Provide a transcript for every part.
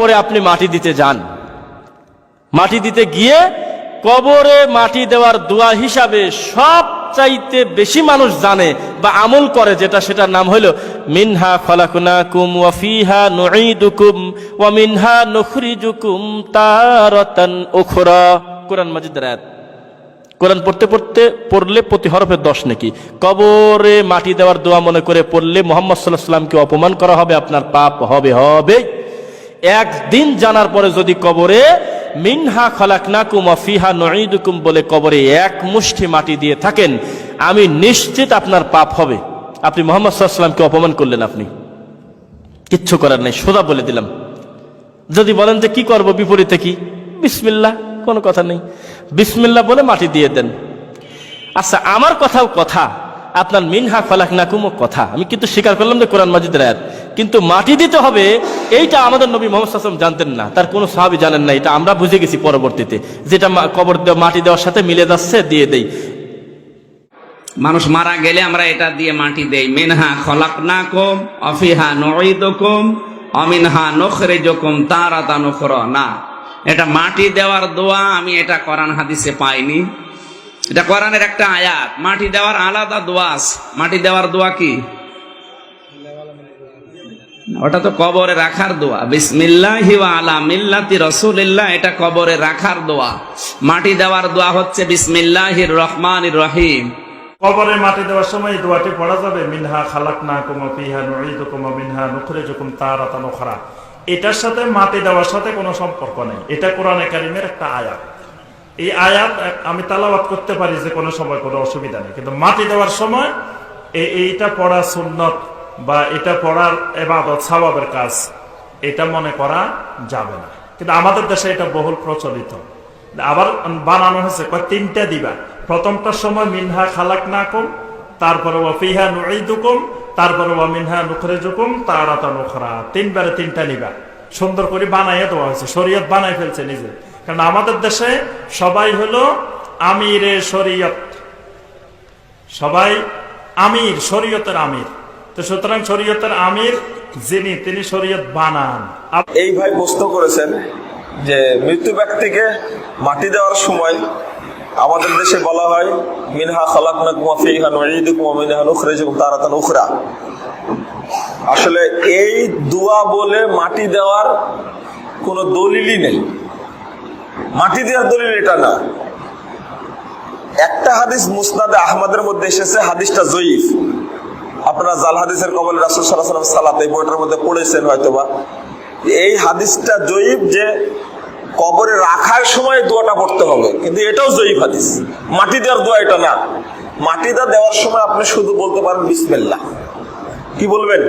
পরে আপনি মাটি দিতে যান, মাটি দিতে গিয়ে কবরে মাটি দেওয়ার দোয়া হিসাবে সবচাইতে বেশি মানুষ জানে বা আমল করে যেটা, সেটার নাম হলো মিনহা খলাকনাকুম ওয়া ফিহা নুঈদুকুম ওয়া মিনহা নুখরিজুকুম তারাতান উখরা। কোরআন মাজিদের আয়াত। কোরআন পড়লে প্রতি হরফে 10 নেকি। কবরে মাটি দেওয়ার দোয়া মনে করে পড়লে মুহাম্মদ সাল্লাল্লাহু আলাইহি ওয়াসাল্লামকে অপমান করা হবে, আপনার পাপ হবে। একদিন জানার পরে যদি কবরে মিনহা খলাকনাকুম ওয়া ফিহা নুঈদুকুম বলে কবরে এক মুষ্টি মাটি দিয়ে থাকেন, আমি নিশ্চিত আপনার পাপ হবে। আপনি মুহাম্মদ সাল্লাল্লাহু আলাইহি ওয়াসাল্লামকে অপমান করলেন, আপনি কিচ্ছু করার নাই, সোজা বলে দিলাম। যদি বলেন যে কি করব, বিপরীতে কি, বিসমিল্লাহ, কোনো কথা নেই, বিসমিল্লাহ বলে মাটি দিয়ে দেন। আচ্ছা, আমার কথাও কথা, আপনার মিনহা খলাকনাকুমও কথা। আমি কিন্তু স্বীকার করলাম যে কোরআন মাজিদের আয়াত, কিন্তু মাটি দিতে হবে এইটা আমাদের নবী মুহাম্মদ সাল্লাল্লাহু আলাইহি ওয়াসাল্লাম জানতেন না, তার কোনো সাহাবী জানেন না। এটা আমরা বুঝে গেছি পরবর্তীতে, যেটা কবর মাটি দেওয়ার সাথে মিলে যাচ্ছে, দিয়ে দেই। মানুষ মারা গেলে আমরা এটা দিয়ে মাটি দেই, মিনহা খলাকনাকুম ওয়া ফিহা নুঈদুকুম ওয়া মিনহা নুখরিজুকুম তারাতান উখরা। না, এটা মাটি দেওয়ার দোয়া আমি এটা কোরআন হাদিসে পাইনি, এটা কোরআনের একটা আয়াত। মাটি দেওয়ার আলাদা দোয়া আছে। মাটি দেওয়ার দোয়া কি? ওটা তো কবরে রাখার দোয়া, বিসমিল্লাহি ওয়া আলা মিল্লাতি রাসূলিল্লাহ, এটা কবরে রাখার দোয়া। মাটি দেওয়ার দোয়া হচ্ছে বিসমিল্লাহির রহমানির রহিম। কবরে মাটি দেওয়ার সময় এই দোয়াটি পড়া যাবে, মিনহা খালাকনাকুম ওয়া ফিহা নুঈদুকুম ওয়া মিনহা নুখরিজুকুম তারাতান উখরা। এটার সাথে মাটি দেওয়ার সাথে কোনো সম্পর্ক নেই, এটা কোরআনে কারীমের একটা আয়াত। এই আয়াত আমি তেলাওয়াত করতে পারি যে কোনো সময়, কোনো অসুবিধা নেই, কিন্তু মাটি দেওয়ার সময় এইটা পড়া সুন্নত বা এটা পড়ার ইবাদত সওয়াবের কাজ, এটা মনে করা যাবে না। কিন্তু আমাদের দেশে এটা বহুল প্রচলিত। আবার বানানো হয়েছে তিনটা দিবা, প্রথমটার সময় মিনহা খালাকনাকুম, তারপরে ওয়া ফিহা নুঈদুকুম, তারপরে ওয়া মিনহা নুখরিজুকুম তারাতান উখরা। তিনবারে তিনটা নিবা, সুন্দর করে বানাইয়া দেওয়া হয়েছে, শরীয়ত বানাই ফেলছে নিজে। কারণ আমাদের দেশে সবাই হলো আমিরে শরীয়ত, সবাই আমির, শরীয়তের আমির। তো সুতরাং শরীয়তের আমির যিনি, তিনি শরীয়ত বানান। এই ভাই প্রশ্ন করেছেন যে মৃত্যু ব্যক্তিকে মাটি দেওয়ার সময় আমাদের দেশে বলা হয় মিনহা খালাকনাকুম ওয়া ফিহা নুঈদুকুম ওয়া মিনহা নুখরিজুকুম তারাতান উখরা। আসলে এই দোয়া বলে মাটি দেওয়ার কোনো দলিলই নেই, মাটি দেওয়ার দলিল এটা না। একটা হাদিস মুসনাদে আহমদের মধ্যে এসেছে, হাদিসটা জয়ীফ। আপনারা জাল হাদিসের কবলে রাসূল সাল্লাল্লাহু আলাইহি ওয়াসাল্লাম সালাত, এই বইটার মধ্যে পড়েছেন হয়তোবা। এই হাদিসটা জয়ীফ যে কবরে রাখার সময় দোয়াটা পড়তে হবে, কিন্তু এটাও জয়ীফ হাদিস। মাটি দেওয়ার দোয়া এটা না। মাটি দেওয়ার সময় আপনি শুধু বলতে পারেন বিসমিল্লাহ। কি বলবেন?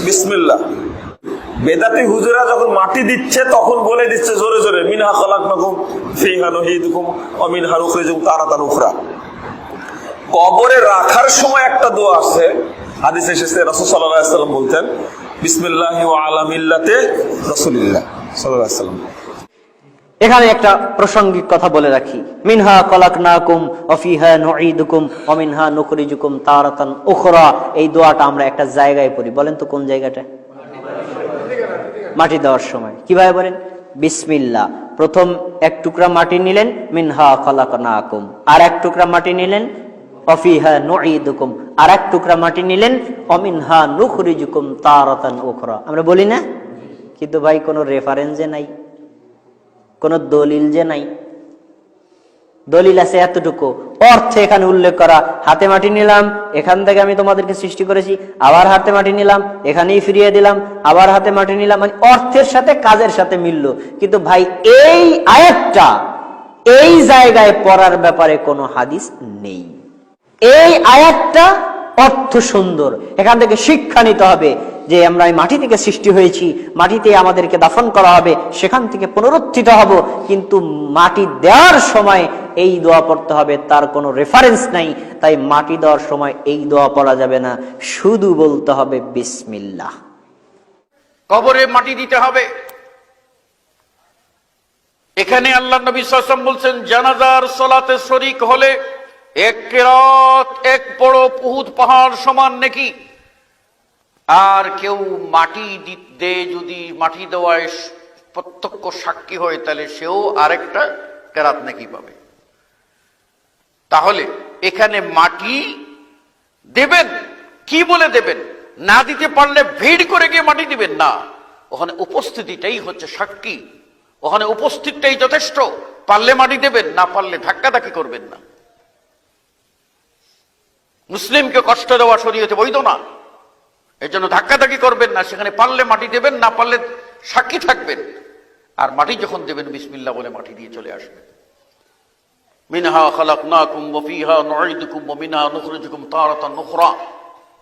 বিসমিল্লাহ। বেদাতি হুজুরা যখন মাটি দিচ্ছে তখন বলে দিচ্ছে জোরে জোরে মিনহা খালাকনাকুম ফিহা নুঈদুকুম ওয়া মিনহা নুখরিজুকুম তারাতান উখরা। কবরে রাখার সময় একটা দোয়া আছে, হাদিসে এসেছে, রাসূল সাল্লাল্লাহু আলাইহি ওয়াসাল্লাম বলতেন বিসমিল্লাহি ওয়া আলা মিল্লাতি রাসূলিল্লাহ সাল্লাল্লাহু আলাইহি ওয়াসাল্লাম। এখানে একটা প্রাসঙ্গিক কথা বলে রাখি, মিনহা খলাকনাকুম ওয়া ফিহা নুঈদুকুম ওয়া মিনহা নুখরিজুকুম তারাতান উখরা। এই দোয়াটা আমরা একটা জায়গায় পড়ি, বলেন তো কোন জায়গাটা? মাটি দেওয়ার সময় কিভাবে বলেন? বিসমিল্লাহ, প্রথম এক টুকরা মাটি নিলেন, মিনহা খলাকনাকুম, আর এক টুকরা মাটি নিলেন, ওয়া ফিহা নুঈদুকুম, আর এক টুকরা মাটি নিলেন, ওয়া মিনহা নুখরিজুকুম তারাতান উখরা। আমরা বলি না? কিন্তু ভাই কোনো রেফারেন্স যে নাই, কোন দলিল যে নাই। দলিল আছে এতটুকু, অর্থ এখানে উল্লেখ করা, হাতে মাটি নিলাম, এখান থেকে আমি তোমাদেরকে সৃষ্টি করেছি, আবার হাতে মাটি নিলাম, এখানেই ফিরিয়ে দিলাম, আবার হাতে মাটি নিলাম, মানে অর্থের সাথে কাজের সাথে মিলল। কিন্তু ভাই এই আয়াতটা এই জায়গায় পড়ার ব্যাপারে কোনো হাদিস নেই। এই আয়াতটা অর্থ সুন্দর, এখান থেকে শিক্ষা নিতে হবে যে আমরা এই মাটি থেকে সৃষ্টি হয়েছি, মাটিতে আমাদেরকে দাফন করা হবে, সেখান থেকে পুনরুত্থিত হব। কিন্তু মাটি দেওয়ার সময় এই দোয়া পড়তে হবে, তার কোনো রেফারেন্স নাই। তাই মাটি দেওয়ার সময় এই দোয়া পড়া যাবে না, শুধু বলতে হবে বিসমিল্লাহ। কবরে মাটি দিতে হবে। এখানে আল্লাহ নবী সাল্লাল্লাহু আলাইহি ওয়াসাল্লাম বলছেন, জানাজার সালাতে শরীক হলে এক কিরাত, এক বড় উহুদ পাহাড় সমান নেকি। আর কেউ মাটি দিতে, যদি মাটি দেওয়ায় প্রত্যক্ষ সাক্ষী হয়, তাহলে সেও আরেকটা কেরাত নাকি পাবে। তাহলে এখানে মাটি দেবেন, কি বলে দেবেন? না দিতে পারলে ভিড় করে গিয়ে মাটি দিবেন না, ওখানে উপস্থিতিটাই হচ্ছে সাক্ষী, ওখানে উপস্থিতটাই যথেষ্ট। পারলে মাটি দেবেন, না পারলে ধাক্কাধাক্কি করবেন না। মুসলিমকে কষ্ট দেওয়া শরীয়তে বৈধ না, এই জন্য ধাক্কাধাক্কি করবেন না। সেখানে পারলে মাটি দেবেন, না পারলে সাক্ষী থাকবেন। আর মাটি যখন দেবেন বিসমিল্লাহ বলে মাটি দিয়ে চলে আসবেন। মিনহা খালাকনাকুম ওয়া ফিহা নুঈদুকুম ওয়া মিনহা নুখরিজুকুম তারাতান উখরা।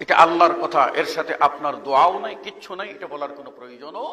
এটা আল্লাহর কথা, এর সাথে আপনার দোয়াও নাই, কিচ্ছু নাই, এটা বলার কোনো প্রয়োজনও